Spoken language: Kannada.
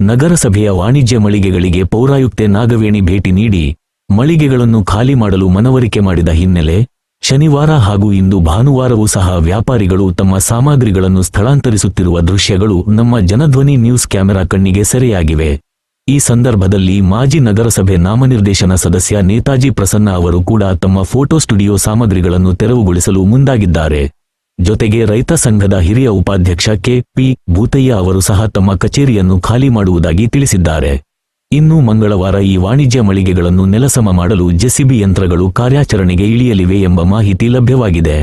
ನಗರಸಭೆಯ ವಾಣಿಜ್ಯ ಮಳಿಗೆಗಳಿಗೆ ಪೌರಾಯುಕ್ತೆ ನಾಗವೇಣಿ ಭೇಟಿ ನೀಡಿ ಮಳಿಗೆಗಳನ್ನು ಖಾಲಿ ಮಾಡಲು ಮನವರಿಕೆ ಮಾಡಿದ ಹಿನ್ನೆಲೆ ಶನಿವಾರ ಹಾಗೂ ಇಂದು ಭಾನುವಾರವೂ ಸಹ ವ್ಯಾಪಾರಿಗಳು ತಮ್ಮ ಸಾಮಗ್ರಿಗಳನ್ನು ಸ್ಥಳಾಂತರಿಸುತ್ತಿರುವ ದೃಶ್ಯಗಳು ನಮ್ಮ ಜನಧ್ವನಿ ನ್ಯೂಸ್ ಕ್ಯಾಮೆರಾ ಕಣ್ಣಿಗೆ ಸೆರೆಯಾಗಿವೆ. ಈ ಸಂದರ್ಭದಲ್ಲಿ ಮಾಜಿ ನಗರಸಭೆ ನಾಮನಿರ್ದೇಶನ ಸದಸ್ಯ ನೇತಾಜಿ ಪ್ರಸನ್ನ ಅವರು ಕೂಡ ತಮ್ಮ ಫೋಟೋ ಸ್ಟುಡಿಯೋ ಸಾಮಗ್ರಿಗಳನ್ನು ತೆರವುಗೊಳಿಸಲು ಮುಂದಾಗಿದ್ದಾರೆ. ಜೊತೆಗೆ ರೈತ ಸಂಘದ ಹಿರಿಯ ಉಪಾಧ್ಯಕ್ಷ ಕೆ.ಪಿ. ಭೂತಯ್ಯ ಅವರು ಸಹ ತಮ್ಮ ಕಚೇರಿಯನ್ನು ಖಾಲಿ ಮಾಡುವುದಾಗಿ ತಿಳಿಸಿದ್ದಾರೆ. ಇನ್ನು ಮಂಗಳವಾರ ಈ ವಾಣಿಜ್ಯ ಮಳಿಗೆಗಳನ್ನು ನೆಲಸಮ ಮಾಡಲು ಜೆಸಿಬಿ ಯಂತ್ರಗಳು ಕಾರ್ಯಾಚರಣೆಗೆ ಇಳಿಯಲಿವೆ ಎಂಬ ಮಾಹಿತಿ ಲಭ್ಯವಾಗಿದೆ.